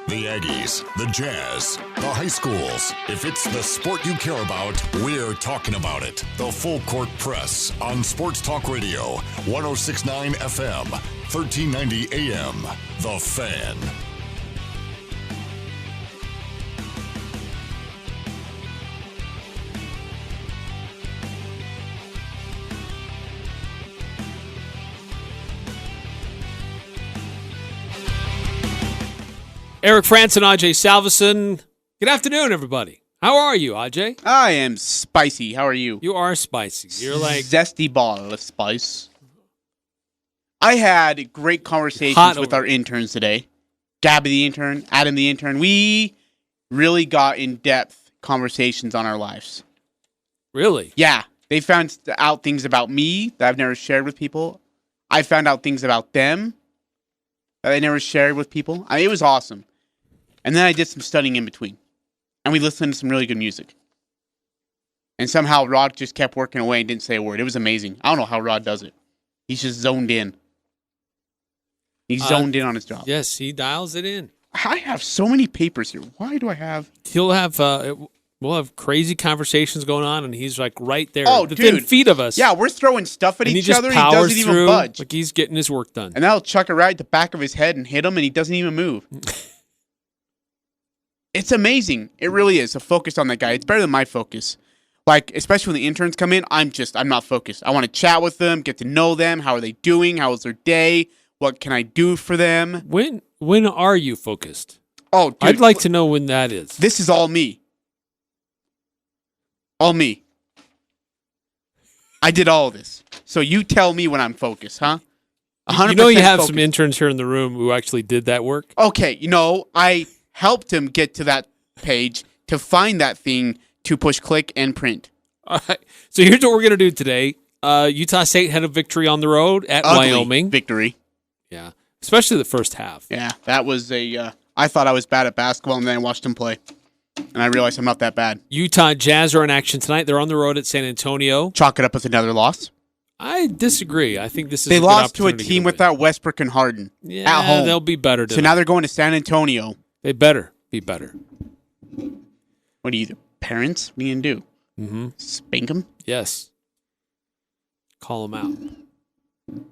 The Aggies, the Jazz, the high schools. If it's the sport you care about, we're talking about it. The Full Court Press on Sports Talk Radio, 106.9 FM, 1390 AM. The Fan. Eric Frandsen, Ajay, Salvesen. Good afternoon, everybody. How are you, Ajay? I am spicy. How are you? You are spicy. You're like zesty ball of spice. I had great conversations with our interns today. Gabby the intern, Adam the intern. We really got in-depth conversations on our lives. Really? Yeah. They found out things about me that I've never shared with people. I found out things about them that I never shared with people. I mean, it was awesome. And then I did some studying in between. And we listened to some really good music. And somehow Rod just kept working away and didn't say a word. It was amazing. I don't know how Rod does it. He's just zoned in. He's zoned in on his job. Yes, he dials it in. I have so many papers here. Why do I have... He'll have... we'll have crazy conversations going on, and he's like right there within feet of us. Yeah, we're throwing stuff at each other, and he doesn't even through, budge. like he's getting his work done. And that'll chuck it right at the back of his head and hit him, and he doesn't even move. It's amazing. It really is. A focus on that guy. It's better than my focus. Like, especially when the interns come in, I'm not focused. I want to chat with them, get to know them. How are they doing? How was their day? What can I do for them? When are you focused? Oh, dude, I'd like to know when that is. This is all me. All me. I did all of this. So you tell me when I'm focused, huh? 100% You know you have focused. some interns here in the room who actually did that work? Okay, I helped him get to that page to find that thing to push click and print. All right. So here's what we're going to do today. Utah State had a victory on the road at Ugly Wyoming. Victory. Yeah. Especially the first half. Yeah, that was I thought I was bad at basketball, and then I watched him play. And I realized I'm not that bad. Utah Jazz are in action tonight. They're on the road at San Antonio. Chalk it up with another loss. I disagree. I think this is They a good lost to a opportunity team without Westbrook and Harden at home. They'll be better tonight. So now they're going to San Antonio. They better be better. What do you do? Parents? What are you going to do? Mm-hmm. Spank them? Yes. Call them out.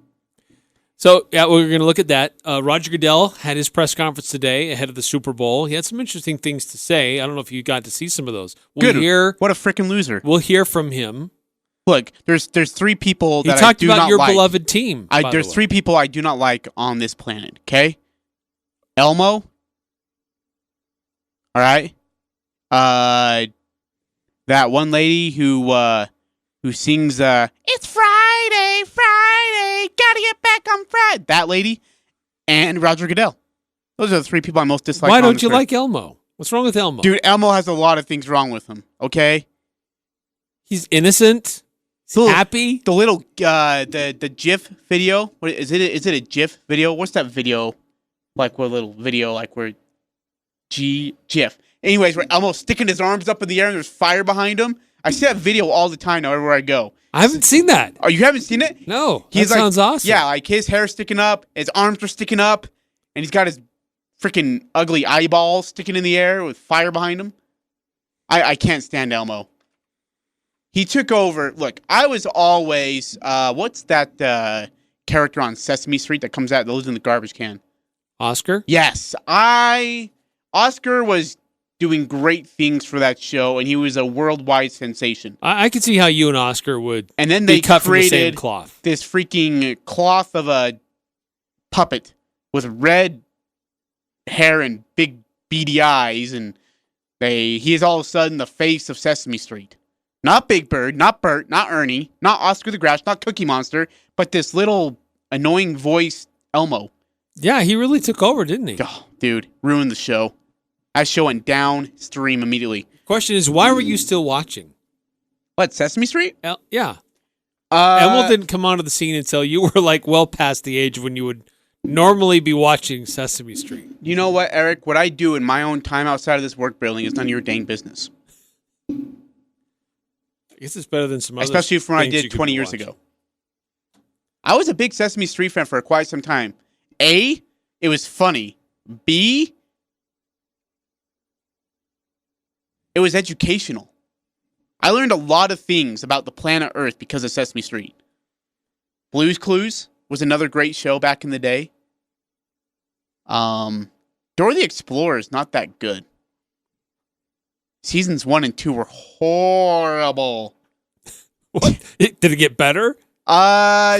So, yeah, we're going to look at that. Roger Goodell had his press conference today ahead of the Super Bowl. He had some interesting things to say. I don't know if you got to see some of those. What a freaking loser. We'll hear from him. Look, there's three people that I do not like. He talked about your beloved team. There's three people I do not like on this planet, okay? Elmo. All right? That one lady who sings It's Friday, gotta get back on Friday. That lady and Roger Goodell. Those are the three people I most dislike. Why don't you like Elmo? What's wrong with Elmo? Dude, Elmo has a lot of things wrong with him, okay? He's innocent. He's happy. The little the GIF video. What is it? Is it a GIF video? What's that video? Like what little video? Like where GIF. Anyways, where Elmo's sticking his arms up in the air and there's fire behind him. I see that video all the time now everywhere I go. I haven't seen that. Oh, you haven't seen it? No. That sounds awesome. Yeah, like his hair sticking up, his arms are sticking up, and he's got his freaking ugly eyeballs sticking in the air with fire behind him. I can't stand Elmo. He took over. Look, I was always what's that character on Sesame Street that comes out that lives in the garbage can? Oscar? Yes. Oscar was doing great things for that show, and he was a worldwide sensation. I could see how you and Oscar would and then they be cut from the same created cloth. This freaking cloth of a puppet with red hair and big beady eyes, and he is all of a sudden the face of Sesame Street. Not Big Bird, not Bert, not Ernie, not Oscar the Grouch, not Cookie Monster, but this little annoying voice Elmo. Yeah, he really took over, didn't he? Oh, dude, ruined the show. That show went downstream immediately. Question is, why were you still watching? What, Sesame Street? Yeah. Elmo didn't come onto the scene until you were like well past the age when you would normally be watching Sesame Street. You know what, Eric? What I do in my own time outside of this work building is none of your dang business. I guess it's better than some other especially from what I did 20 years ago. I was a big Sesame Street fan for quite some time. A, it was funny. B, It was educational. I learned a lot of things about the planet Earth because of Sesame Street. Blue's Clues was another great show back in the day. Dora the Explorer is not that good. Seasons 1 and 2 were horrible. What? Did it get better?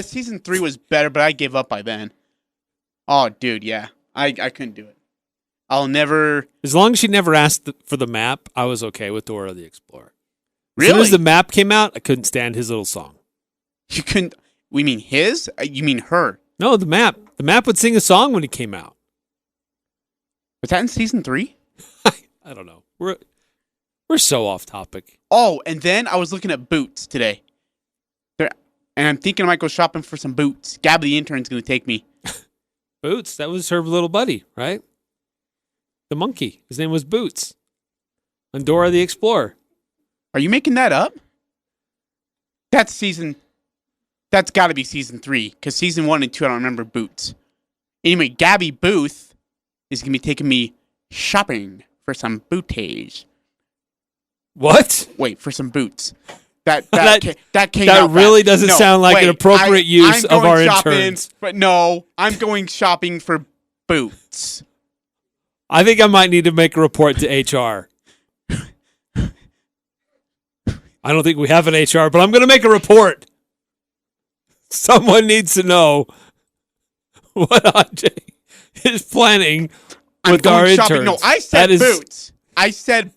Season 3 was better, but I gave up by then. Oh, dude, yeah. I couldn't do it. I'll never... As long as she never asked for the map, I was okay with Dora the Explorer. As Really? soon as the map came out, I couldn't stand his little song. You couldn't... We mean his? You mean her? No, the map. The map would sing a song when he came out. Was that in season 3? I don't know. We're so off topic. Oh, and then I was looking at boots today. And I'm thinking I might go shopping for some boots. Gabby the intern's going to take me. Boots, that was her little buddy, right? The monkey. His name was Boots. And Dora the Explorer. Are you making that up? That's got to be season 3. Because season 1 and 2, I don't remember Boots. Anyway, Gabby Booth is going to be taking me shopping for some booties. What? Wait, for some boots. That came out. That really fast. doesn't No, sound like wait, an appropriate use I'm of our going shopping, interns. But no, I'm going shopping for boots. I think I might need to make a report to HR. I don't think we have an HR, but I'm going to make a report. Someone needs to know what Ajay is planning with our interns. Shopping. No, I said boots. I said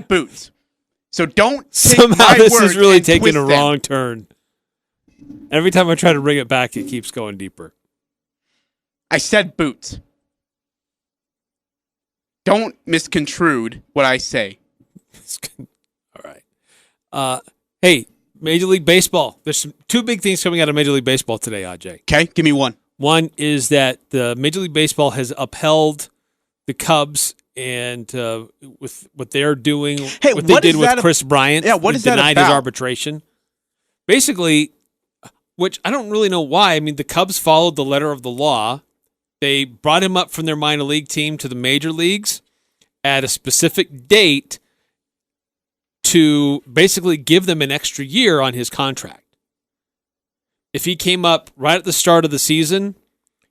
boots. So don't take Somehow my this words is really and taking twist a them. wrong turn. Every time I try to bring it back, it keeps going deeper. I said boots. Don't misconstrued what I say. All right. Hey, Major League Baseball. There's two big things coming out of Major League Baseball today, Ajay. Okay, give me one. One is that the Major League Baseball has upheld the Cubs and with what they're doing, Hey, what they did with Chris Bryant. Yeah, what is that denied his about? arbitration. Basically, which I don't really know why. I mean, the Cubs followed the letter of the law. They brought him up from their minor league team to the major leagues at a specific date to basically give them an extra year on his contract. If he came up right at the start of the season,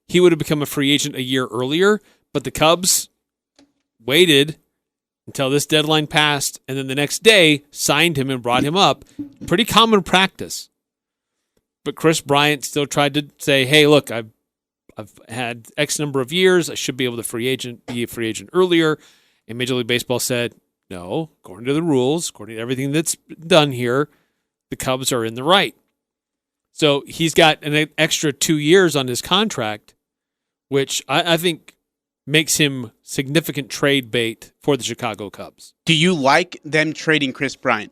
he would have become a free agent a year earlier, but the Cubs waited until this deadline passed, and then the next day signed him and brought him up. Pretty common practice. But Chris Bryant still tried to say, hey, look, I've had X number of years. I should be able to be a free agent earlier. And Major League Baseball said, no, according to the rules, according to everything that's done here, the Cubs are in the right. So he's got an extra 2 years on his contract, which I think makes him significant trade bait for the Chicago Cubs. Do you like them trading Chris Bryant?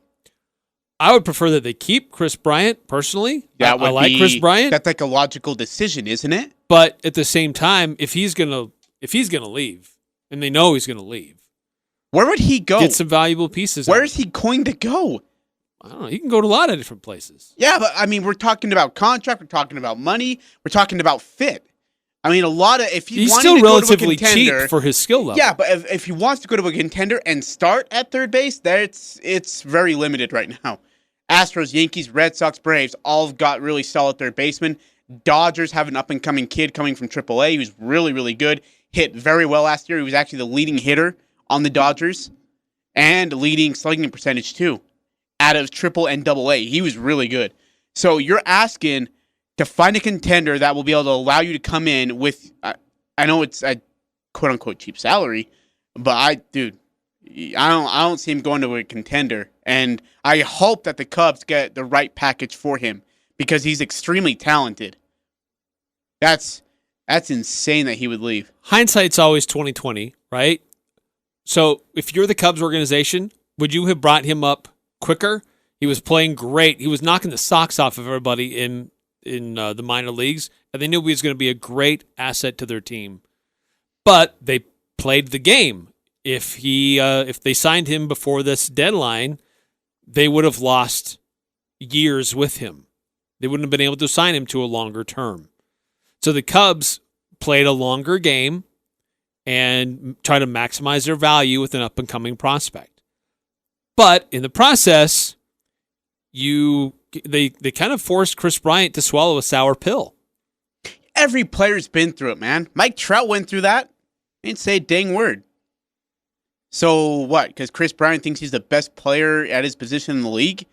I would prefer that they keep Chris Bryant, personally. I like Chris Bryant. That's like a logical decision, isn't it? But at the same time, if he's gonna leave, and they know he's gonna leave, where would he go? get some valuable pieces. Where is he going to go? I don't know. He can go to a lot of different places. Yeah, but I mean, we're talking about contract. We're talking about money. We're talking about fit. I mean, a lot of if he's wanted still to go relatively to a contender, cheap for his skill level. Yeah, but if he wants to go to a contender and start at third base, it's very limited right now. Astros, Yankees, Red Sox, Braves all got really solid third basemen. Dodgers have an up-and-coming kid coming from AAA. He was really, really good. Hit very well last year. He was actually the leading hitter on the Dodgers and leading slugging percentage, too, out of Triple and AA. He was really good. So you're asking to find a contender that will be able to allow you to come in with, I know it's a quote-unquote cheap salary, but I don't see him going to a contender. And I hope that the Cubs get the right package for him because he's extremely talented. That's insane that he would leave. Hindsight's always 20/20, right? So if you're the Cubs organization, would you have brought him up quicker? He was playing great. He was knocking the socks off of everybody in the minor leagues, and they knew he was going to be a great asset to their team. But they played the game. If they signed him before this deadline, they would have lost years with him. They wouldn't have been able to sign him to a longer term. So the Cubs played a longer game, and try to maximize their value with an up-and-coming prospect. But in the process, they kind of forced Chris Bryant to swallow a sour pill. Every player's been through it, man. Mike Trout went through that. He didn't say a dang word. So what? Because Chris Bryant thinks he's the best player at his position in the league,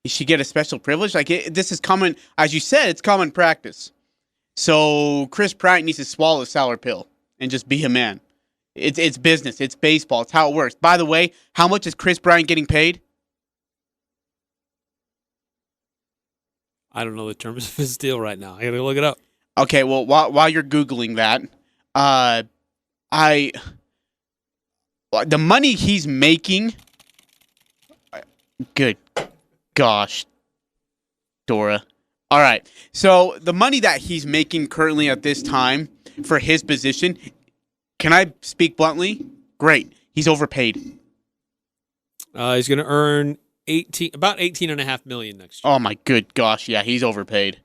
he should get a special privilege? This is common, as you said, it's common practice. So Chris Bryant needs to swallow a sour pill and just be a man. It's business. It's baseball. It's how it works. By the way, how much is Chris Bryant getting paid? I don't know the terms of his deal right now. I got to look it up. Okay, well, while you're Googling that, the money he's making, good gosh, Dora. All right, so the money that he's making currently at this time for his position, can I speak bluntly? Great, he's overpaid. He's going to earn about $18.5 million next year. Oh my good gosh, yeah, he's overpaid.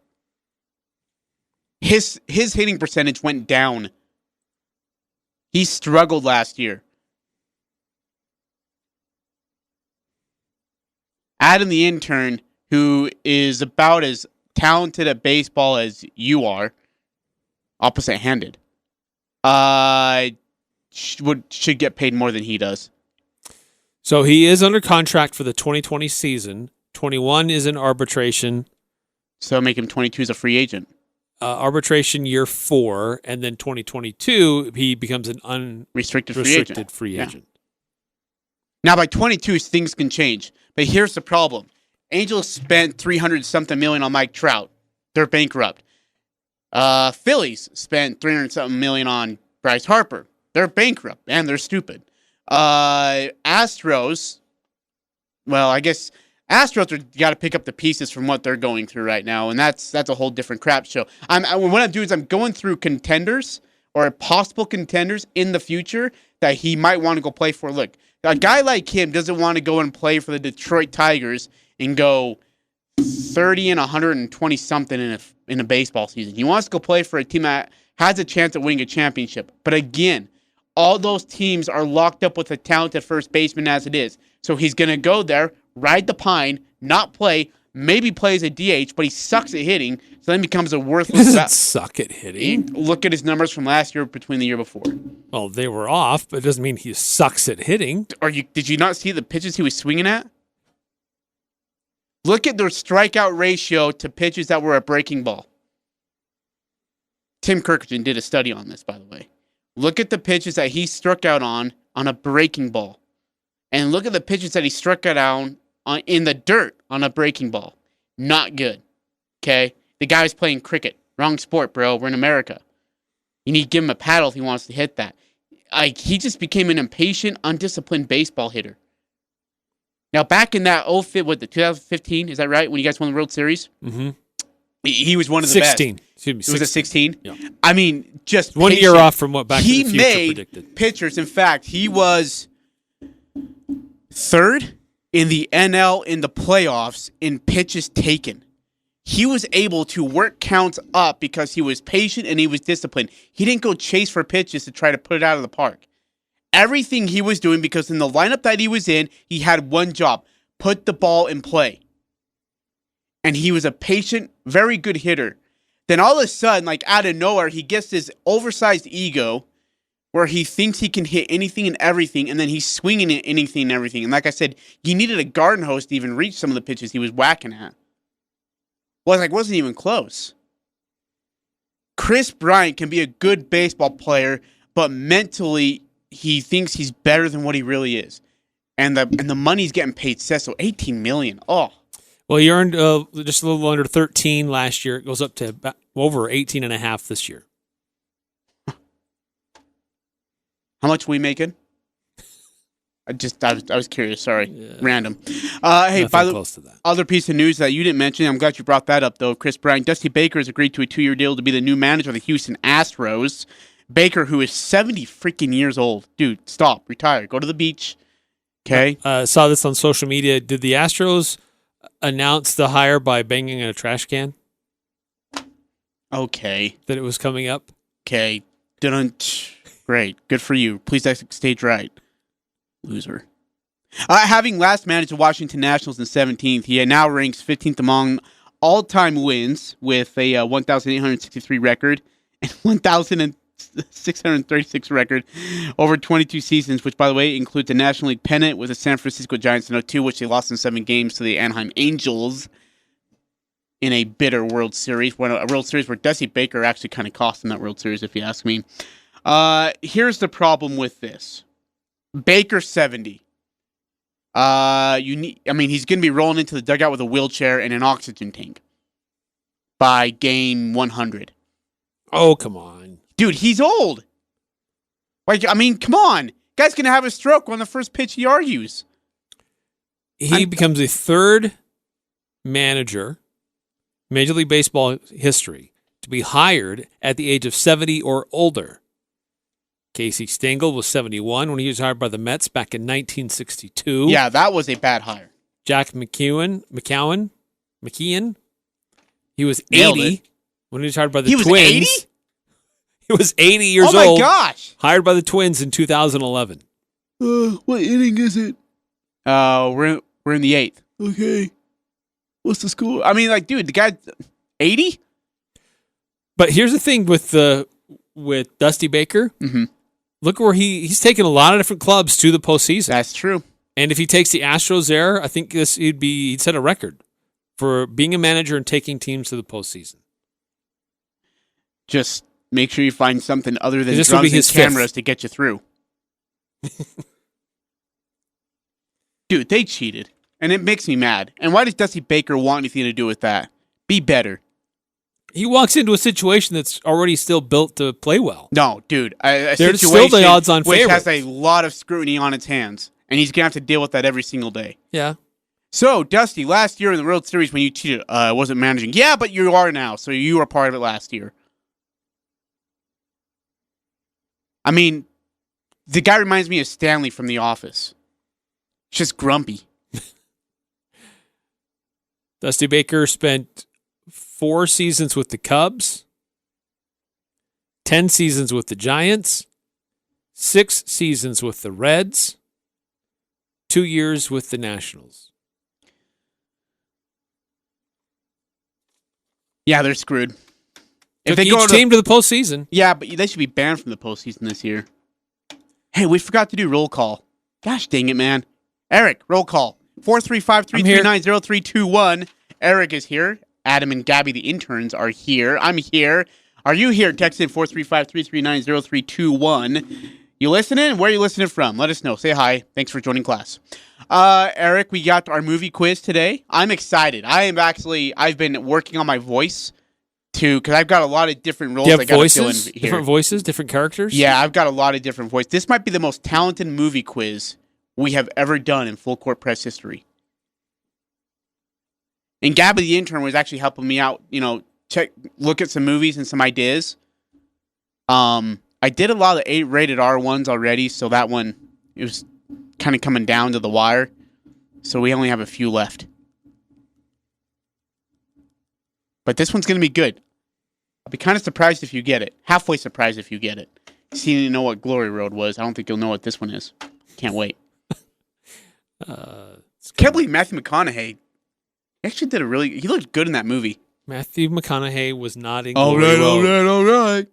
His hitting percentage went down. He struggled last year. Adam the intern, who is about as talented at baseball as you are, opposite-handed, should get paid more than he does. So he is under contract for the 2020 season. 21 is in arbitration. So make him 22 as a free agent. Arbitration year 4, and then 2022 he becomes an unrestricted free agent. Yeah. Now by 22 things can change, but here's the problem: Angels spent $300-something million on Mike Trout. They're bankrupt. Phillies spent $300-something million on Bryce Harper. They're bankrupt and they're stupid. Astros, well, I guess Astros are got to pick up the pieces from what they're going through right now, and that's a whole different crap show. What I'm doing is I'm going through contenders or possible contenders in the future that he might want to go play for. Look, a guy like him doesn't want to go and play for the Detroit Tigers and go 30 and 120 something in a baseball season. He wants to go play for a team that has a chance at winning a championship. But again, all those teams are locked up with a talented first baseman as it is. So he's going to go there, ride the pine, not play, maybe plays a DH, but he sucks at hitting, so then becomes a worthless... He doesn't suck at hitting. Look at his numbers from last year between the year before. Well, they were off, but it doesn't mean he sucks at hitting. Did you not see the pitches he was swinging at? Look at their strikeout ratio to pitches that were a breaking ball. Tim Kirkland did a study on this, by the way. Look at the pitches that he struck out on a breaking ball. And look at the pitches that he struck out on in the dirt on a breaking ball. Not good. Okay? The guy's playing cricket. Wrong sport, bro. We're in America. You need to give him a paddle if he wants to hit that. He just became an impatient, undisciplined baseball hitter. Now, back in that 2015, is that right? When you guys won the World Series? Mm-hmm. He was one of the 16. best. Excuse me, 16. It was a 16? Yeah. I mean, just 1 year off from what Back to the Future predicted. He made pitchers. In fact, he was third in the NL in the playoffs in pitches taken. He was able to work counts up because he was patient and he was disciplined. He didn't go chase for pitches to try to put it out of the park. Everything he was doing, because in the lineup that he was in, he had one job: put the ball in play. And he was a patient, very good hitter. Then all of a sudden, like out of nowhere, he gets this oversized ego where he thinks he can hit anything and everything, and then he's swinging at anything and everything. And like I said, you needed a garden hose to even reach some of the pitches he was whacking at. Well, it wasn't even close. Chris Bryant can be a good baseball player, but mentally he thinks he's better than what he really is. And the money's getting paid says so. $18 million. Oh. Well, he earned just a little under 13 last year. It goes up to about over 18.5 this year. How much are we making? I was curious. Sorry, yeah. Random. Hey, by the close to that. Other piece of news that you didn't mention, I'm glad you brought that up, though. Chris Bryant, Dusty Baker has agreed to a 2-year deal to be the new manager of the Houston Astros. Baker, who is 70 freaking years old, dude, stop, retire, go to the beach. Okay. Saw this on social media. Did the Astros announce the hire by banging in a trash can? Okay. That it was coming up. Okay. Didn't. Great. Good for you. Please exit stage right. Loser. Having last managed the Washington Nationals in 17th, he now ranks 15th among all-time wins with a 1,863 record and 1,636 record over 22 seasons, which, by the way, includes a National League pennant with the San Francisco Giants in 2002, which they lost in 7 games to the Anaheim Angels in a bitter World Series, a World Series where Dusty Baker actually kind of cost him that World Series, if you ask me. Here's the problem with this. Baker 70. He's going to be rolling into the dugout with a wheelchair and an oxygen tank by game 100. Oh, come on. Dude, he's old. Come on. Guy's going to have a stroke on the first pitch he argues. He becomes the third manager, Major League Baseball history, to be hired at the age of 70 or older. Casey Stengel was 71 when he was hired by the Mets back in 1962. Yeah, that was a bad hire. Jack McKeon, he was Nailed 80 it. when he was hired by the Twins. He was 80? He was 80 years old. Oh my gosh. Hired by the Twins in 2011. What inning is it? We're in the 8th. Okay. What's the score? Dude, the guy 80? But here's the thing with Dusty Baker. Mm-hmm. Look where he's taken a lot of different clubs to the postseason. That's true. And if he takes the Astros there, I think he'd set a record for being a manager and taking teams to the postseason. Just make sure you find something other than This drums will be and his cameras fifth. to get you through. Dude, they cheated. And it makes me mad. And why does Dusty Baker want anything to do with that? Be better. He walks into a situation that's already still built to play well. No, dude. A They're situation still the odds-on which favorites. has a lot of scrutiny on its hands. And he's going to have to deal with that every single day. Yeah. So, Dusty, last year in the World Series when you cheated, wasn't managing. Yeah, but you are now. So you were part of it last year. The guy reminds me of Stanley from The Office. He's just grumpy. Dusty Baker spent 4 seasons with the Cubs, 10 seasons with the Giants, 6 seasons with the Reds, 2 years with the Nationals. Yeah, they're screwed. Took each team to the postseason. Yeah, but they should be banned from the postseason this year. Hey, we forgot to do roll call. Gosh dang it, man. Eric, roll call. 435-339-0321. Eric is here. Adam and Gabby, the interns, are here. I'm here. Are you here? Text in 435-339-0321. You listening? Where are you listening from? Let us know. Say hi. Thanks for joining class. Eric, we got our movie quiz today. I'm excited. I've been working on my voice because I've got a lot of different roles. Do you have I gotta fill in voices? here. Different voices? Different characters? Yeah, I've got a lot of different voices. This might be the most talented movie quiz we have ever done in Full Court Press history. And Gabby, the intern, was actually helping me out, look at some movies and some ideas. I did a lot of the rated R ones already, so that one, it was kind of coming down to the wire. So we only have a few left. But this one's going to be good. I'll be kind of surprised if you get it. Halfway surprised if you get it. You didn't know what Glory Road was. I don't think you'll know what this one is. Can't wait. Can't believe Matthew McConaughey actually did he looked good in that movie. Matthew McConaughey was not in All Glory Road. all right.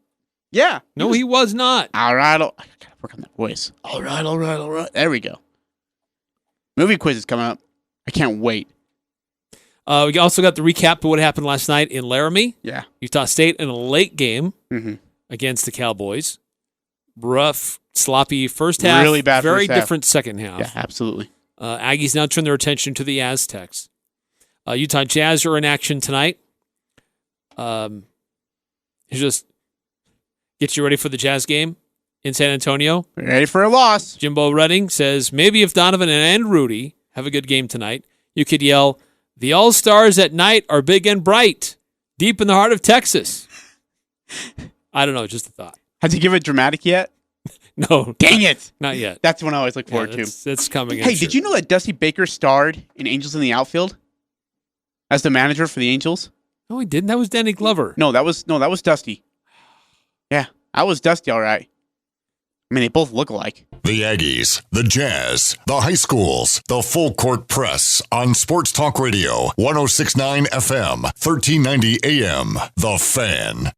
Yeah. No, he was not. All right. I gotta work on that voice. All right. There we go. Movie quiz is coming up. I can't wait. We also got the recap of what happened last night in Laramie. Yeah. Utah State in a late game Mm-hmm. against the Cowboys. Rough, sloppy first half. Really bad Very first half. different second half. Yeah, absolutely. Aggies now turn their attention to the Aztecs. Utah Jazz are in action tonight. Just get you ready for the Jazz game in San Antonio. Ready for a loss. Jimbo Redding says, maybe if Donovan and Rudy have a good game tonight, you could yell, the All-Stars at night are big and bright, deep in the heart of Texas. I don't know, just a thought. Has he given it dramatic yet? No. Dang it. Not yet. That's one I always look forward to. It's coming. Hey, did you know that Dusty Baker starred in Angels in the Outfield as the manager for the Angels? No, he didn't. That was Danny Glover. No, that was Dusty. Yeah, that was Dusty, all right. I mean, they both look alike. The Aggies, the Jazz, the high schools, the full court press on Sports Talk Radio, 106.9 FM, 1390 AM. The Fan.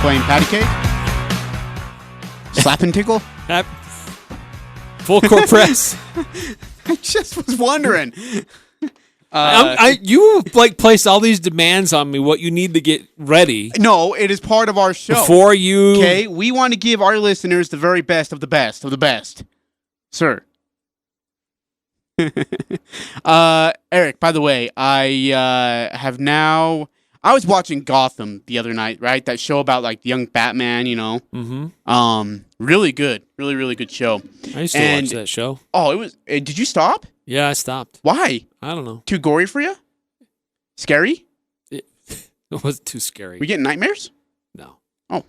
Playing patty cake? Slap and tickle? Full court press. I just was wondering. You placed all these demands on me. What you need to get ready? No, it is part of our show. Before you, okay, we want to give our listeners the very best of the best of the best, sir. Eric, by the way, I was watching Gotham the other night, right? That show about like the young Batman, you know. Mm-hmm. Really good, really good show. I used to watch that show. Oh, it was. Did you stop? Yeah, I stopped. Why? I don't know. Too gory for you? Scary? It wasn't too scary. We getting nightmares? No. Oh.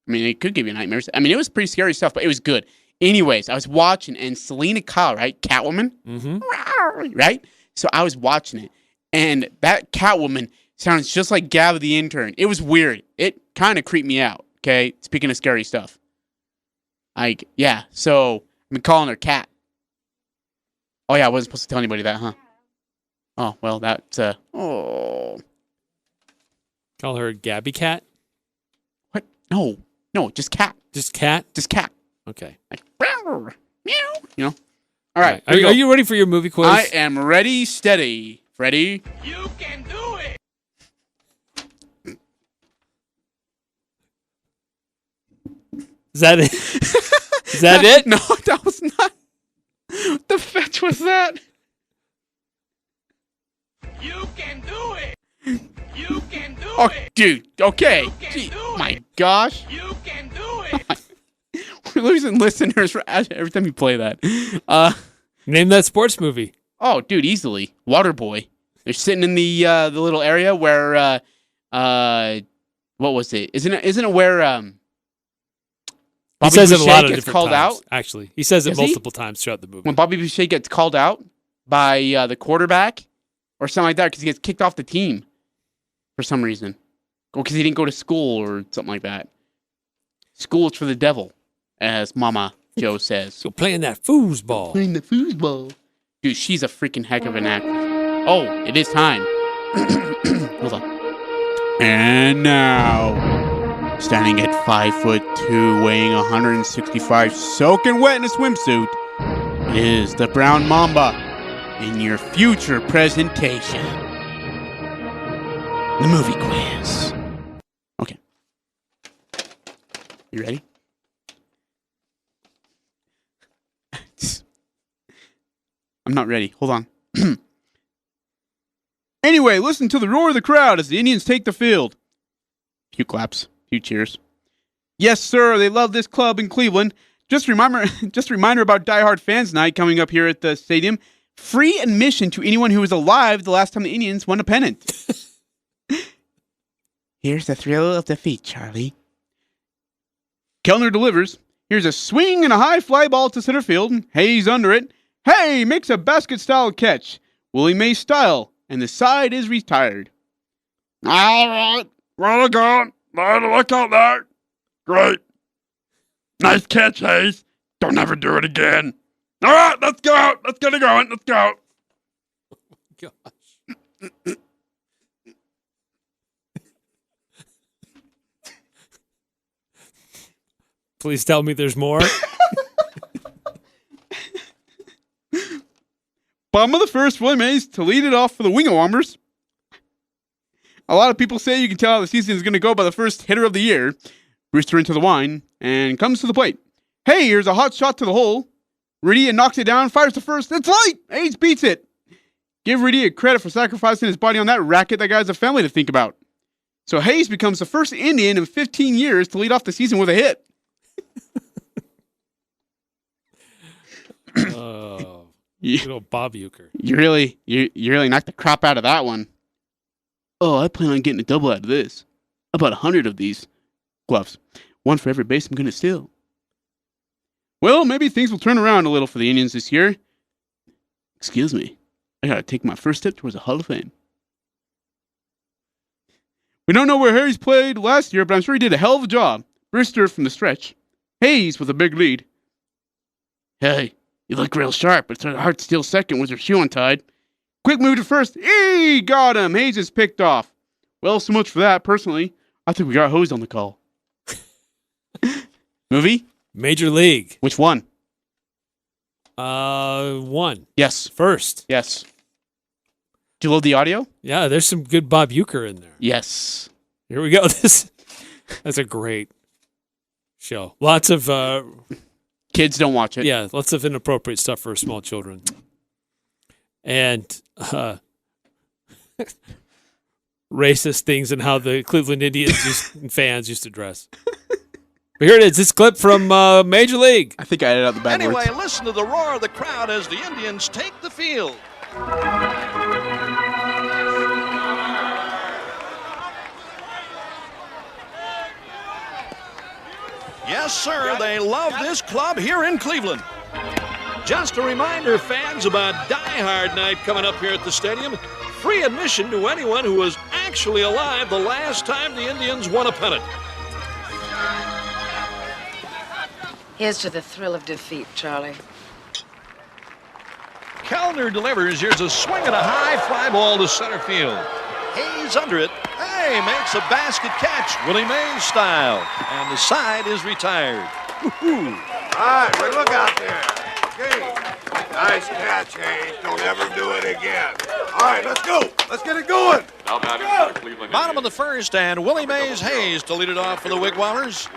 I mean, it could give you nightmares. I mean, it was pretty scary stuff, but it was good. Anyways, I was watching, and Selena Kyle, right? Catwoman? Mm-hmm. Right? So I was watching it, and that Catwoman sounds just like Gab the intern. It was weird. It kind of creeped me out, okay? Speaking of scary stuff. Yeah, so I've been calling her Cat. Oh, yeah, I wasn't supposed to tell anybody that, huh? Oh, well, that's, oh. Call her Gabby Cat? What? No, just Cat. Just Cat? Just Cat. Okay. Like, meow, you know? All right. Are you ready for your movie quiz? I am ready, steady. Ready? You can do it! Is that it? Is that it? No, that was not. What the fetch was that? You can do it! You can do Oh, it! dude. Okay. You can Gee, do my it. gosh. You can do it! We're losing listeners every time you play that. Name that sports movie. Oh, dude, easily. Waterboy. They're sitting in the little area where what was it? Isn't it where He Bobby says it a Boucher lot of gets different called times, out? actually. He says it Does he? multiple times throughout the movie. When Bobby Boucher gets called out by the quarterback or something like that because he gets kicked off the team for some reason. Or because he didn't go to school or something like that. School is for the devil, as Mama Joe says. So playing that foosball. Playing the foosball. Dude, she's a freaking heck of an actress. Oh, it is time. Hold on. And now, standing at 5'2", weighing 165, soaking wet in a swimsuit, is the Brown Mamba in your future presentation. The movie quiz. Okay. You ready? I'm not ready. Hold on. Anyway, listen to the roar of the crowd as the Indians take the field. Few claps, few cheers. Yes, sir, they love this club in Cleveland. Just a reminder about Die Hard Fans Night coming up here at the stadium. Free admission to anyone who was alive the last time the Indians won a pennant. Here's the thrill of defeat, Charlie. Kellner delivers. Here's a swing and a high fly ball to center field. Hayes under it. Hey, makes a basket-style catch. Willie Mays style, and the side is retired. All right, well done. Look out there. Great. Nice catch, Hayes. Don't ever do it again. All right, let's go. Let's get it going. Let's go. Gosh. Please tell me there's more. Bum of the first, Willie Mays to lead it off for the Wingo-Wombers. A lot of people say you can tell how the season is going to go by the first hitter of the year. Brewster into the wine and comes to the plate. Hey, here's a hot shot to the hole. Riddy knocks it down, fires to first. It's light! Hayes beats it. Give Riddy a credit for sacrificing his body on that racket. That guy's a family to think about. So Hayes becomes the first Indian in 15 years to lead off the season with a hit. Good old Bob Uecker. You really knocked the crap out of that one. Oh, I plan on getting a double out of this. About 100 of these gloves. One for every base I'm going to steal. Well, maybe things will turn around a little for the Indians this year. Excuse me. I got to take my first step towards the Hall of Fame. We don't know where Hayes played last year, but I'm sure he did a hell of a job. Brewster from the stretch. Hayes with a big lead. Hey, you look real sharp, but it's hard to steal second with your shoe untied. Quick move to first. Hey, got him. Hayes is picked off. Well, so much for that. Personally, I think we got hosed on the call. Movie? Major League. Which one? One. Yes. First. Yes. Do you load the audio? Yeah, there's some good Bob Uecker in there. Yes. Here we go. That's a great show. Lots of kids don't watch it. Yeah, lots of inappropriate stuff for small children. And racist things and how the Cleveland Indians fans used to dress. But here it is. This clip from Major League. I think I edited out the bad words. Anyway, listen to the roar of the crowd as the Indians take the field. Yes, sir, they love this club here in Cleveland. Just a reminder, fans, about Die Hard Night coming up here at the stadium. Free admission to anyone who was actually alive the last time the Indians won a pennant. Here's to the thrill of defeat, Charlie. Kellner delivers. Here's a swing and a high fly ball to center field. Hayes under it. Hey, makes a basket catch, Willie Mays style. And the side is retired. Woo-hoo. All right, well, look out there. Okay. Nice catch, Hayes. Don't ever do it again. All right, let's go. Let's get it going. Bottom of the first, and Willie Mays Hayes to lead it off for the Wigwamers.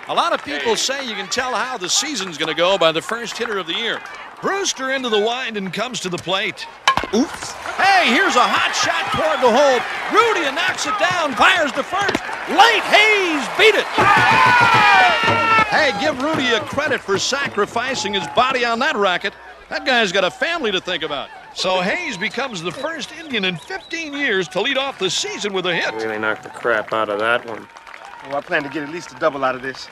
A lot of people say you can tell how the season's going to go by the first hitter of the year. Brewster into the wind and comes to the plate. Oops. Hey, here's a hot shot toward the hole. Rudy knocks it down, fires to first. Late Hayes beat it. Hey, give Rudy a credit for sacrificing his body on that racket. That guy's got a family to think about. So Hayes becomes the first Indian in 15 years to lead off the season with a hit. Really knocked the crap out of that one. Well, I plan to get at least a double out of this.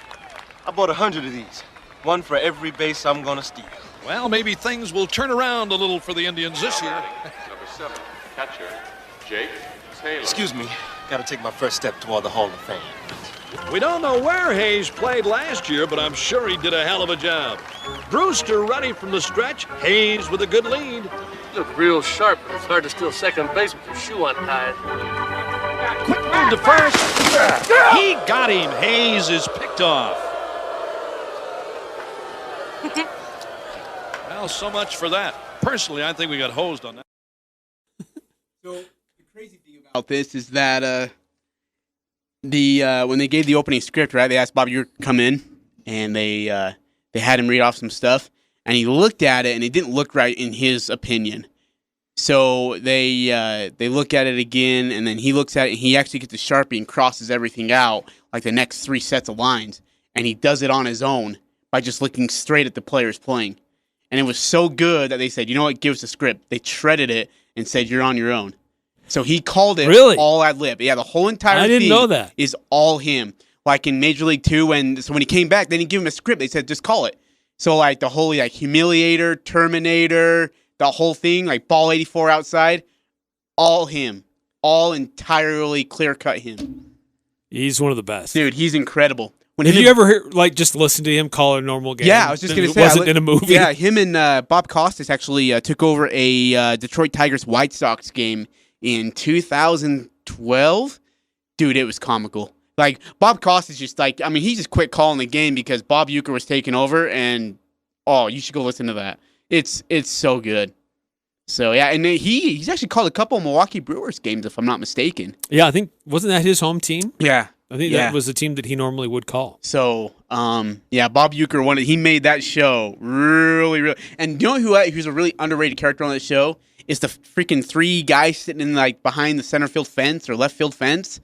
I bought 100 of these. One for every base I'm going to steal. Well, maybe things will turn around a little for the Indians this year. Number 7, catcher, Jake Taylor. Excuse me. Got to take my first step toward the Hall of Fame. We don't know where Hayes played last year, but I'm sure he did a hell of a job. Brewster ready from the stretch. Hayes with a good lead. You look real sharp, but it's hard to steal second base with your shoe untied. Quick move to first. He got him. Hayes is picked off. Well, so much for that. Personally, I think we got hosed on that. So the crazy thing about this is that when they gave the opening script, right, they asked Bob Uecker to come in, and they had him read off some stuff, and he looked at it, and it didn't look right in his opinion. So they look at it again, and then he looks at it, and he actually gets a Sharpie and crosses everything out, like the next 3 sets of lines, and he does it on his own by just looking straight at the players playing. And it was so good that they said, you know what, give us a script. They shredded it and said, you're on your own. So he called it all ad lib. Yeah, the whole entire I didn't know that. Is all him. Like in Major League 2, when he came back, they didn't give him a script. They said, just call it. So like the whole like Humiliator, Terminator, the whole thing, like Ball 84 outside, all him. All entirely clear-cut him. He's one of the best. Dude, he's incredible. Did you ever hear, just listen to him call a normal game? Yeah, I was just going to say. It wasn't in a movie? Yeah, him and Bob Costas actually took over a Detroit Tigers White Sox game in 2012. Dude, it was comical. Like, Bob Costas just he just quit calling the game because Bob Uecker was taking over, and, you should go listen to that. It's so good. So, yeah, and he's actually called a couple of Milwaukee Brewers games, if I'm not mistaken. Yeah, I think, wasn't that his home team? Yeah. I think that was the team that he normally would call. So, Bob Uecker he made that show really, really. And you know who's a really underrated character on that show? Is the freaking 3 guys sitting in behind the center field fence or left field fence.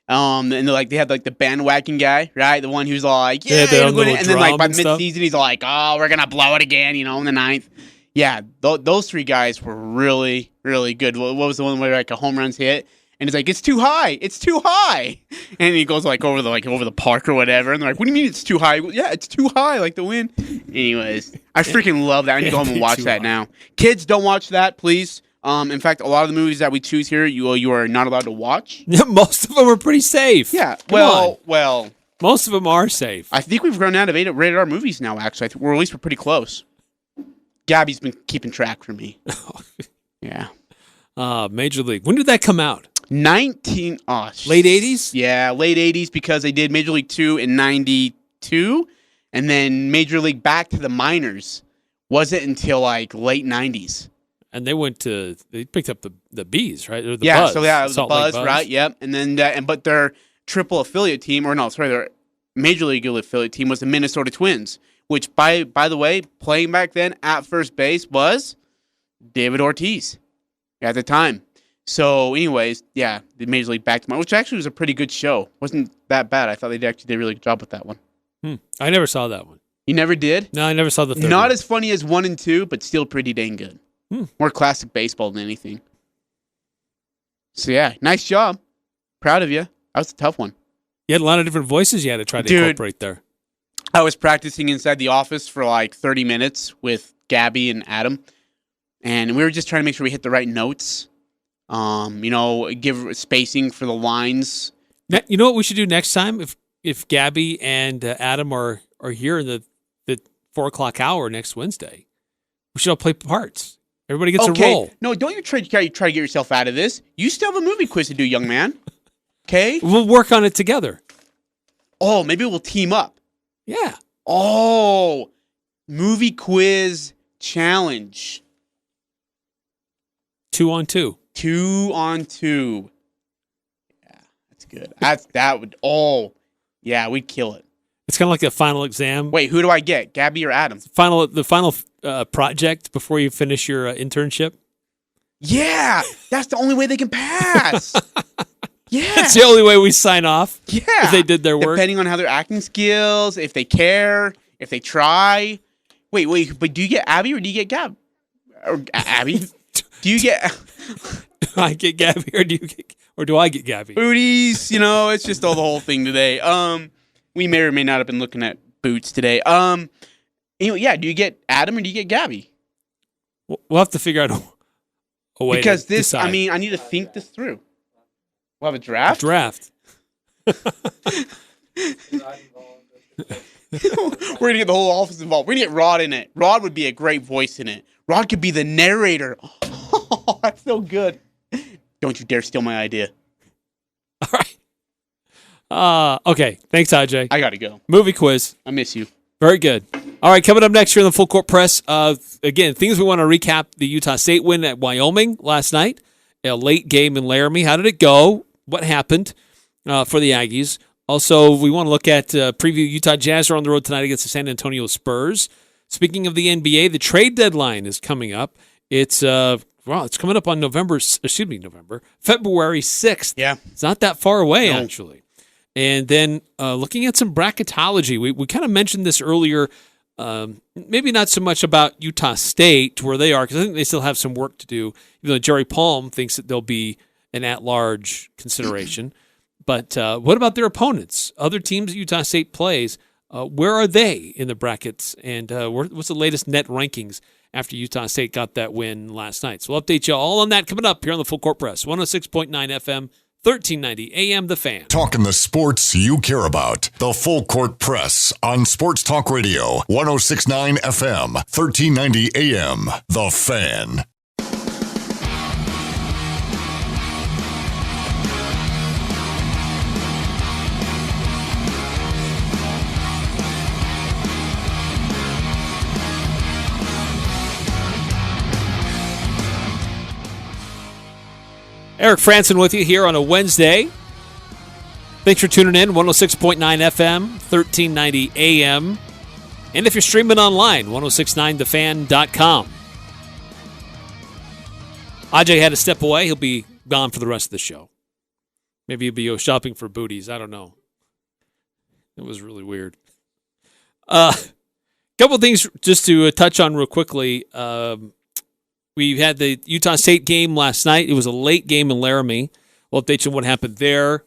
And they had the bandwagon guy, right? The one who's like, yeah, and then by mid-season he's like, oh, we're gonna blow it again, in the 9th. Yeah, those three guys were really, really good. What was the one where like a home runs hit? And he's like, it's too high. It's too high. And he goes like over the park or whatever. And they're like, what do you mean it's too high? Yeah, it's too high, like the wind. Anyways, I freaking love that. I need to go home and watch that now. Kids, don't watch that, please. In fact, a lot of the movies that we choose here, you are not allowed to watch. Yeah, most of them are pretty safe. Yeah, Come well, on. Most of them are safe. I think we've run out of rated R movies now. Actually, we're at least we're pretty close. Gabby's been keeping track for me. Yeah. Major League. When did that come out? Late 80s? Yeah, late 80s because they did Major League 2 in 92, and then Major League back to the minors wasn't until like late 90s. And they picked up the Bees, right? Or the yeah, Buzz. so yeah, it was Salt the Lake Buzz, right? Yep. And then but their triple affiliate team, their Major League affiliate team was the Minnesota Twins, which by the way, playing back then at first base was David Ortiz at the time. So, anyways, yeah, the Major League back to my, which actually was a pretty good show. Wasn't that bad. I thought they actually did a really good job with that one. I never saw that one. You never did? No, I never saw the third Not one. as funny as 1 and 2, but still pretty dang good. More classic baseball than anything. So, yeah, nice job. Proud of you. That was a tough one. You had a lot of different voices you had to try to incorporate there. I was practicing inside the office for like 30 minutes with Gabby and Adam, and we were just trying to make sure we hit the right notes. Give spacing for the lines. You know what we should do next time? If Gabby and Adam are here in the 4:00 hour next Wednesday, we should all play parts. Everybody gets a role. No, don't you try to get yourself out of this. You still have a movie quiz to do, young man. Okay? We'll work on it together. Oh, maybe we'll team up. Yeah. Oh, movie quiz challenge. 2 on 2. 2 on 2. Yeah, that's good. We'd kill it. It's kind of like a final exam. Wait, who do I get? Gabby or Adam? The final project before you finish your internship. Yeah, that's the only way they can pass. Yeah, that's the only way we sign off. Yeah, if they did their work, depending on how their acting skills, if they care, if they try. Wait, but do you get Abby or do you get Gab? Or Abby? Do you get? Do I get Gabby or do I get Gabby? Booties, it's just all the whole thing today. We may or may not have been looking at boots today. Do you get Adam or do you get Gabby? We'll have to figure out a way because to decide. I need to think this through. We'll have a draft? We're going to get the whole office involved. We're going to get Rod in it. Rod would be a great voice in it. Rod could be the narrator. Oh, that's so good. Don't you dare steal my idea. All right. Okay. Thanks, Ajay. I got to go. Movie quiz. I miss you. Very good. All right, coming up next here in the Full Court Press. Again, things we want to recap: the Utah State win at Wyoming last night, a late game in Laramie. How did it go? What happened for the Aggies? Also, we want to look at preview Utah Jazz are on the road tonight against the San Antonio Spurs. Speaking of the NBA, the trade deadline is coming up. It's coming up on February 6th. Yeah. It's not that far away, actually. And then looking at some bracketology, we kind of mentioned this earlier, maybe not so much about Utah State, where they are, because I think they still have some work to do, even though Jerry Palm thinks that they'll be an at-large consideration. But what about their opponents? Other teams that Utah State plays, where are they in the brackets? And what's the latest net rankings after Utah State got that win last night? So we'll update you all on that coming up here on the Full Court Press, 106.9 FM. 1390 AM The Fan. Talking the sports you care about. The Full Court Press on Sports Talk Radio. 106.9 FM. 1390 AM. The Fan. Eric Frandsen with you here on a Wednesday. Thanks for tuning in, 106.9 FM, 1390 AM. And if you're streaming online, 1069thefan.com. Ajay had to step away. He'll be gone for the rest of the show. Maybe he'll be shopping for booties. I don't know. It was really weird. Couple things just to touch on real quickly. We had the Utah State game last night. It was a late game in Laramie. We'll update you on what happened there,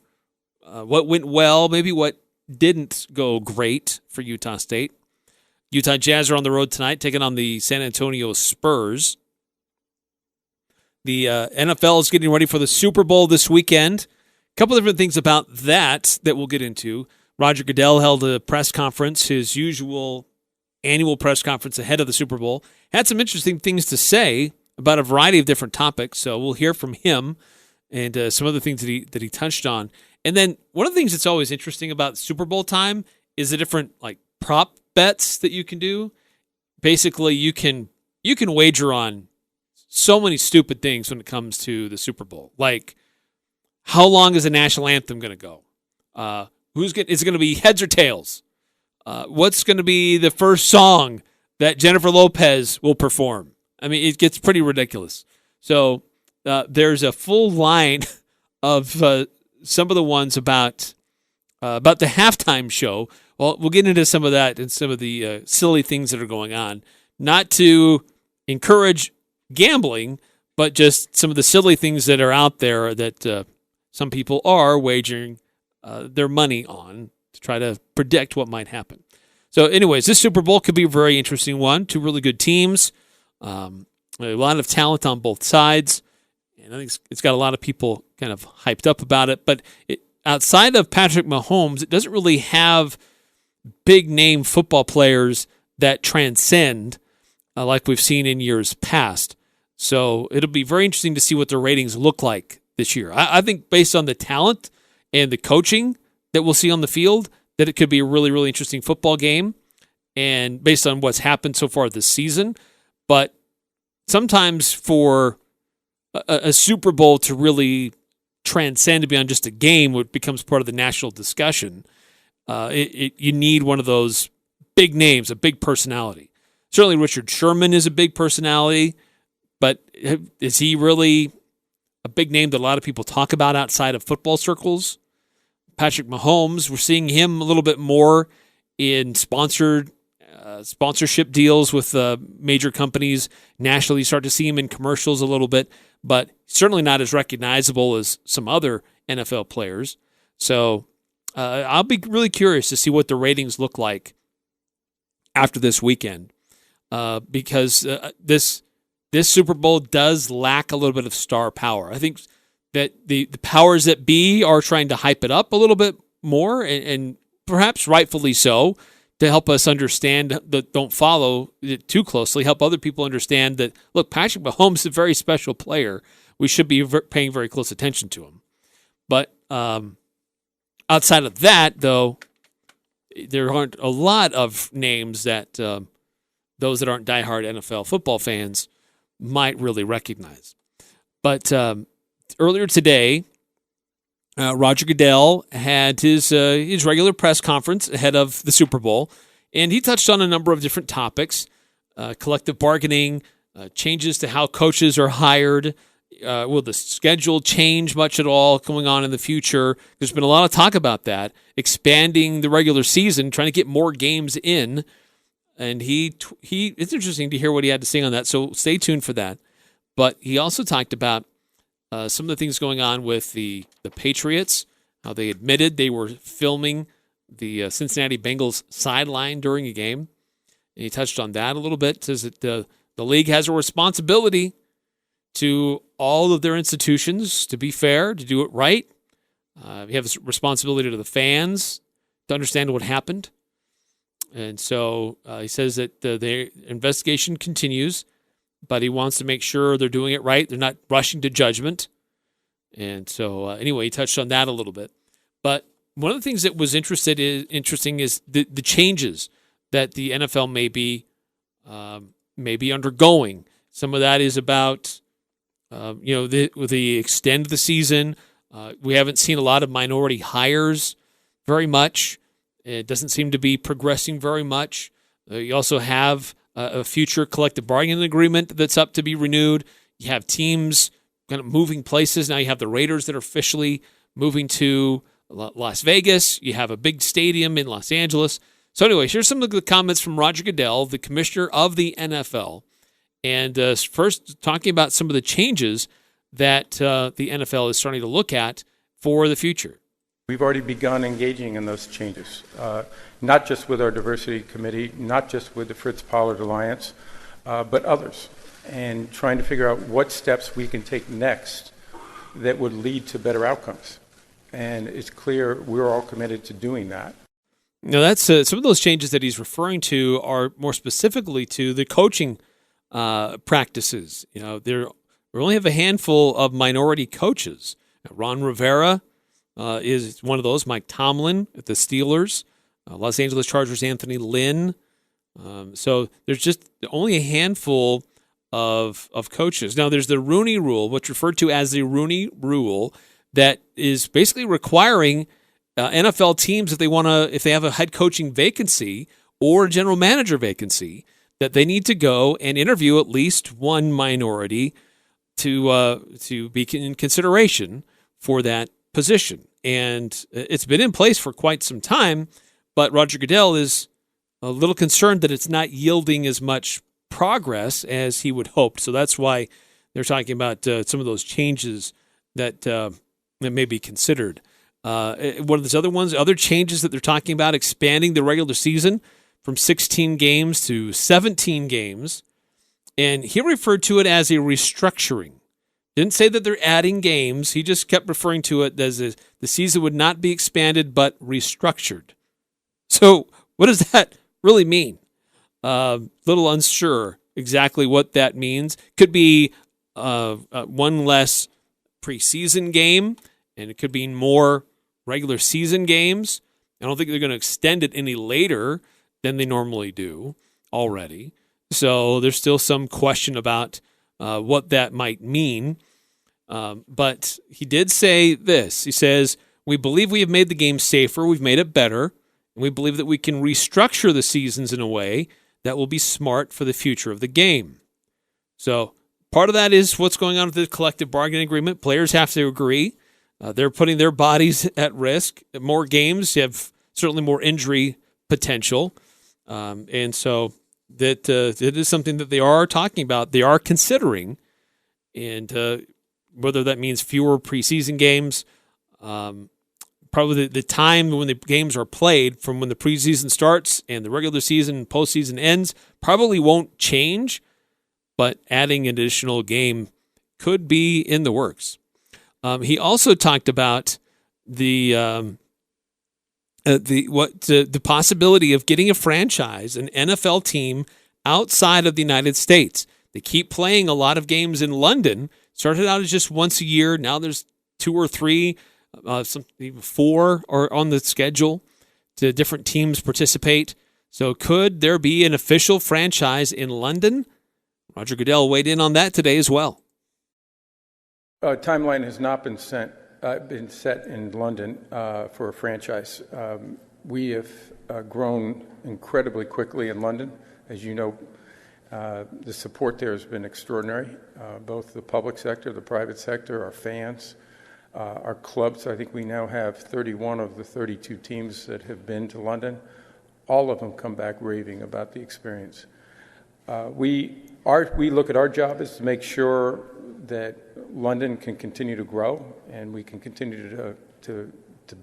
what went well, maybe what didn't go great for Utah State. Utah Jazz are on the road tonight, taking on the San Antonio Spurs. The NFL is getting ready for the Super Bowl this weekend. A couple different things about that we'll get into. Roger Goodell held a press conference, his usual annual press conference ahead of the Super Bowl. Had some interesting things to say about a variety of different topics, so we'll hear from him and some other things that he touched on. And then one of the things that's always interesting about Super Bowl time is the different like prop bets that you can do. Basically, you can wager on so many stupid things when it comes to the Super Bowl. Like, how long is the national anthem going to go? Is it going to be heads or tails? What's going to be the first song that Jennifer Lopez will perform? I mean, it gets pretty ridiculous. So there's a full line of some of the ones about the halftime show. Well, we'll get into some of that and some of the silly things that are going on. Not to encourage gambling, but just some of the silly things that are out there that some people are wagering their money on to try to predict what might happen. So anyways, this Super Bowl could be a very interesting one. Two really good teams. A lot of talent on both sides. And I think it's got a lot of people kind of hyped up about it. But outside of Patrick Mahomes, it doesn't really have big-name football players that transcend like we've seen in years past. So it'll be very interesting to see what the ratings look like this year. I think based on the talent and the coaching that we'll see on the field, that it could be a really, really interesting football game, and based on what's happened so far this season. But sometimes for a Super Bowl to really transcend to beyond just a game, what becomes part of the national discussion, you need one of those big names, a big personality. Certainly Richard Sherman is a big personality, but is he really a big name that a lot of people talk about outside of football circles? Patrick Mahomes, we're seeing him a little bit more in sponsorship deals with major companies nationally. You start to see him in commercials a little bit, but certainly not as recognizable as some other NFL players. So I'll be really curious to see what the ratings look like after this weekend, because this Super Bowl does lack a little bit of star power. I think that the powers that be are trying to hype it up a little bit more, and perhaps rightfully so, to help us understand that don't follow it too closely, help other people understand that, look, Patrick Mahomes is a very special player. We should be paying very close attention to him. But outside of that, though, there aren't a lot of names that those that aren't diehard NFL football fans might really recognize. But earlier today, Roger Goodell had his regular press conference ahead of the Super Bowl, and he touched on a number of different topics: collective bargaining, changes to how coaches are hired. Will the schedule change much at all going on in the future? There's been a lot of talk about that, expanding the regular season, trying to get more games in. And it's interesting to hear what he had to say on that, so stay tuned for that. But he also talked about some of the things going on with the Patriots, how they admitted they were filming the Cincinnati Bengals sideline during a game. And he touched on that a little bit, says that the league has a responsibility to all of their institutions to be fair, to do it right. You have a responsibility to the fans to understand what happened. And so he says that the investigation continues, but he wants to make sure they're doing it right. They're not rushing to judgment. And so anyway, he touched on that a little bit. But one of the things that was interesting is the changes that the NFL may be undergoing. Some of that is about with the extend of the season. We haven't seen a lot of minority hires very much. It doesn't seem to be progressing very much. You also have a future collective bargaining agreement that's up to be renewed. You have teams kind of moving places. Now you have the Raiders that are officially moving to Las Vegas. You have a big stadium in Los Angeles. So anyway, here's some of the comments from Roger Goodell, the commissioner of the NFL. And first, talking about some of the changes that the NFL is starting to look at for the future. We've already begun engaging in those changes, not just with our diversity committee, not just with the Fritz Pollard Alliance, but others, and trying to figure out what steps we can take next that would lead to better outcomes. And it's clear we're all committed to doing that. Now, that's some of those changes that he's referring to are more specifically to the coaching practices. You know, we only have a handful of minority coaches. Ron Rivera is one of those. Mike Tomlin at the Steelers, Los Angeles Chargers, Anthony Lynn. So there's just only a handful of coaches. Now, there's the Rooney Rule, what's referred to as the Rooney Rule, that is basically requiring NFL teams, if they have a head coaching vacancy or a general manager vacancy, that they need to go and interview at least one minority to be in consideration for that position. And it's been in place for quite some time, but Roger Goodell is a little concerned that it's not yielding as much progress as he would hope. So that's why they're talking about some of those changes that may be considered. One of those other changes that they're talking about, expanding the regular season from 16 games to 17 games. And he referred to it as a restructuring. Didn't say that they're adding games. He just kept referring to it as the season would not be expanded, but restructured. So what does that really mean? Little unsure exactly what that means. Could be one less preseason game, and it could be more regular season games. I don't think they're going to extend it any later than they normally do already. So there's still some question about what that might mean. But he did say this. He says, "We believe we have made the game safer. We've made it better. And we believe that we can restructure the seasons in a way that will be smart for the future of the game." So part of that is what's going on with the collective bargaining agreement. Players have to agree. They're putting their bodies at risk. More games have certainly more injury potential. And so that it is something that they are talking about. They are considering. And whether that means fewer preseason games, probably the time when the games are played from when the preseason starts and the regular season and postseason ends probably won't change, but adding an additional game could be in the works. He also talked about the possibility of getting a franchise, an NFL team outside of the United States. They keep playing a lot of games in London. Started out as just once a year. Now there's 2 or 3, even 4 are on the schedule to different teams participate. So could there be an official franchise in London? Roger Goodell weighed in on that today as well. Timeline has not been set in London for a franchise. We have grown incredibly quickly in London. As you know, the support there has been extraordinary, both the public sector, the private sector, our fans, our clubs. I think we now have 31 of the 32 teams that have been to London. All of them come back raving about the experience. We look at our job as to make sure that London can continue to grow and we can continue to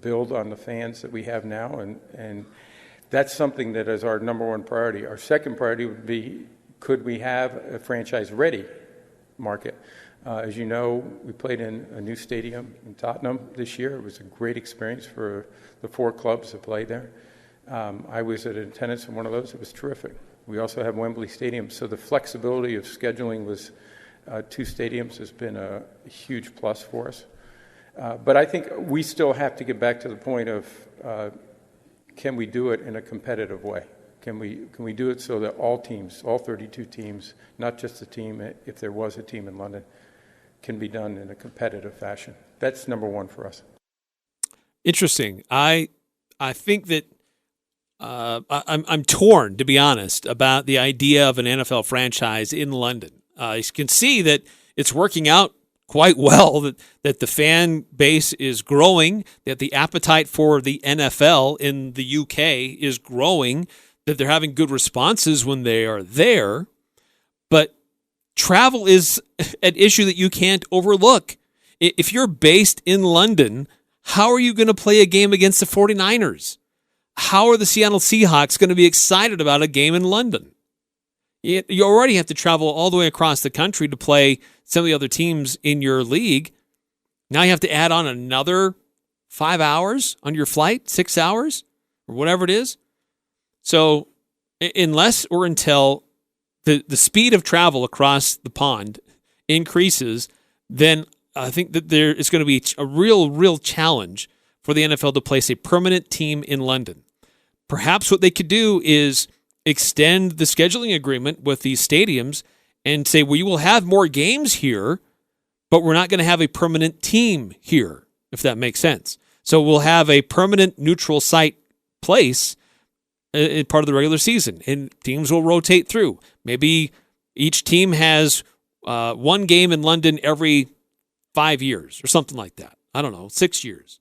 build on the fans that we have now, and that's something that is our number one priority. Our second priority would be, could we have a franchise-ready market? As you know, we played in a new stadium in Tottenham this year. It was a great experience for the 4 clubs that played there. I was at attendance in one of those. It was terrific. We also have Wembley Stadium, so the flexibility of scheduling was 2 stadiums has been a huge plus for us. But I think we still have to get back to the point of can we do it in a competitive way? Can we do it so that all teams, all 32 teams, not just the team, if there was a team in London, can be done in a competitive fashion? That's number one for us. Interesting. I think that I'm torn, to be honest, about the idea of an NFL franchise in London. You can see that it's working out quite well that the fan base is growing, that the appetite for the NFL in the UK is growing, that they're having good responses when they are there. But travel is an issue that you can't overlook. If you're based in London, how are you going to play a game against the 49ers? How are the Seattle Seahawks going to be excited about a game in London? You already have to travel all the way across the country to play some of the other teams in your league. Now you have to add on another 5 hours on your flight, 6 hours, or whatever it is. So unless or until the speed of travel across the pond increases, then I think that there is going to be a real challenge for the NFL to place a permanent team in London. Perhaps what they could do is extend the scheduling agreement with these stadiums and say, we will have more games here, but we're not going to have a permanent team here, if that makes sense. So we'll have a permanent neutral site place in part of the regular season, and teams will rotate through. Maybe each team has one game in London every 5 years or something like that. I don't know, 6 years.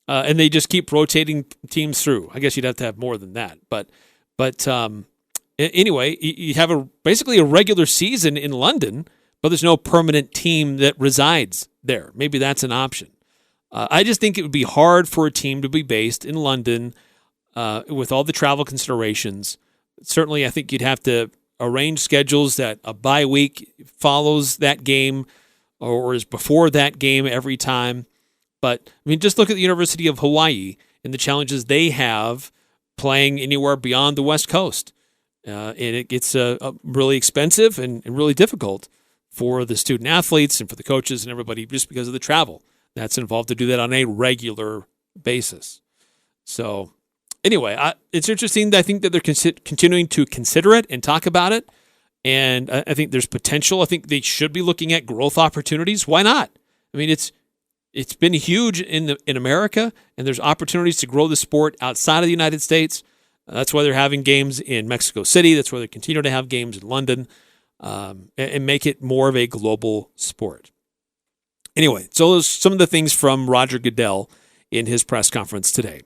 And they just keep rotating teams through. I guess you'd have to have more than that. But anyway, you have basically a regular season in London, but there's no permanent team that resides there. Maybe that's an option. I just think it would be hard for a team to be based in London with all the travel considerations. Certainly, I think you'd have to arrange schedules that a bye week follows that game or is before that game every time. But, I mean, just look at the University of Hawaii and the challenges they have playing anywhere beyond the West Coast. And it gets really expensive and really difficult for the student athletes and for the coaches and everybody just because of the travel that's involved to do that on a regular basis. So, anyway, it's interesting that I think that they're continuing to consider it and talk about it. And I think there's potential. I think they should be looking at growth opportunities. Why not? I mean, it's been huge in America, and there's opportunities to grow the sport outside of the United States. That's why they're having games in Mexico City. That's why they continue to have games in London and make it more of a global sport. Anyway, so those are some of the things from Roger Goodell in his press conference today.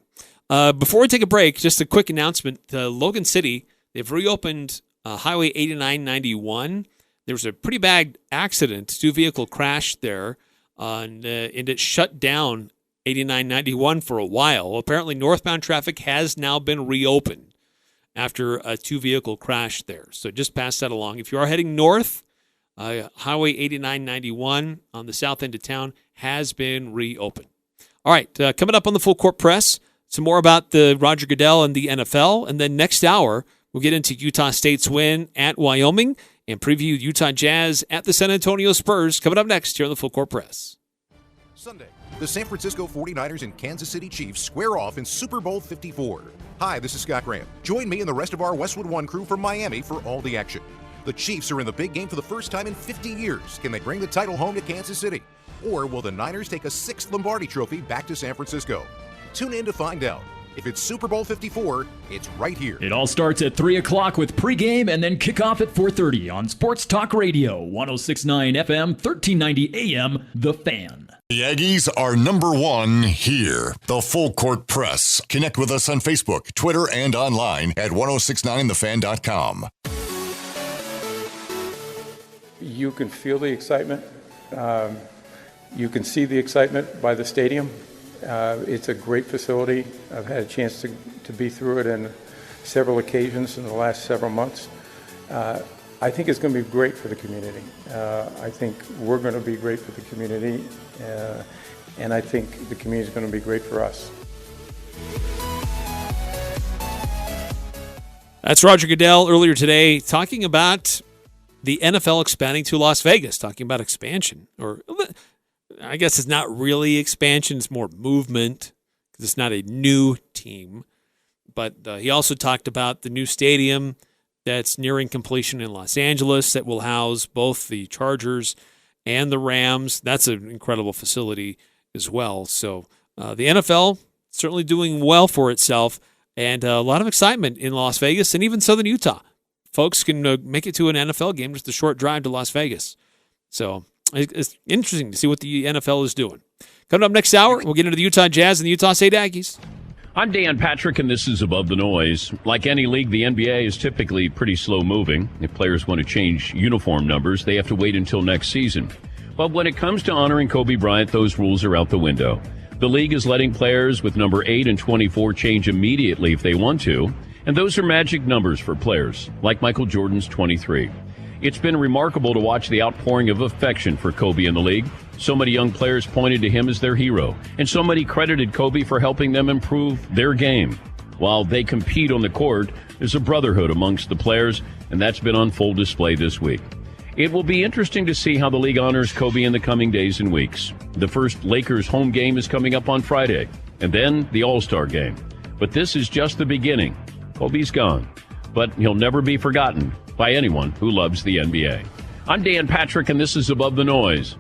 Before we take a break, just a quick announcement. Logan City, they've reopened Highway 8991. There was a pretty bad accident. Two-vehicle crash there, and it shut down 8991 for a while. Well, apparently, northbound traffic has now been reopened after a two-vehicle crash there. So just pass that along. If you are heading north, Highway 8991 on the south end of town has been reopened. All right, coming up on the Full Court Press, some more about the Roger Goodell and the NFL. And then next hour, we'll get into Utah State's win at Wyoming and preview Utah Jazz at the San Antonio Spurs coming up next here on the Full Court Press. Sunday, the San Francisco 49ers and Kansas City Chiefs square off in Super Bowl 54. Hi, this is Scott Graham. Join me and the rest of our Westwood One crew from Miami for all the action. The Chiefs are in the big game for the first time in 50 years. Can they bring the title home to Kansas City? Or will the Niners take a sixth Lombardi trophy back to San Francisco? Tune in to find out. If it's Super Bowl 54, it's right here. It all starts at 3 o'clock with pregame and then kickoff at 4:30 on Sports Talk Radio, 106.9 FM, 1390 AM, The Fan. The Aggies are number one here. The Full Court Press. Connect with us on Facebook, Twitter, and online at 1069thefan.com. You can feel the excitement. You can see the excitement by the stadium. It's a great facility. I've had a chance to be through it on several occasions in the last several months. I think it's going to be great for the community. I think we're going to be great for the community, and I think the community is going to be great for us. That's Roger Goodell earlier today talking about the NFL expanding to Las Vegas, talking about expansion. Or I guess it's not really expansion, it's more movement because it's not a new team. But he also talked about the new stadium that's nearing completion in Los Angeles that will house both the Chargers and the Rams. That's an incredible facility as well. So the NFL certainly doing well for itself, and a lot of excitement in Las Vegas and even Southern Utah. Folks can make it to an NFL game, just a short drive to Las Vegas. So it's interesting to see what the NFL is doing. Coming up next hour, we'll get into the Utah Jazz and the Utah State Aggies. I'm Dan Patrick, and this is Above the Noise. Like any league, the NBA is typically pretty slow-moving. If players want to change uniform numbers, they have to wait until next season. But when it comes to honoring Kobe Bryant, those rules are out the window. The league is letting players with number 8 and 24 change immediately if they want to, and those are magic numbers for players, like Michael Jordan's 23. It's been remarkable to watch the outpouring of affection for Kobe in the league. So many young players pointed to him as their hero, and so many credited Kobe for helping them improve their game. While they compete on the court, there's a brotherhood amongst the players, and that's been on full display this week. It will be interesting to see how the league honors Kobe in the coming days and weeks. The first Lakers home game is coming up on Friday, and then the All-Star game. But this is just the beginning. Kobe's gone, but he'll never be forgotten by anyone who loves the NBA. I'm Dan Patrick, and this is Above the Noise.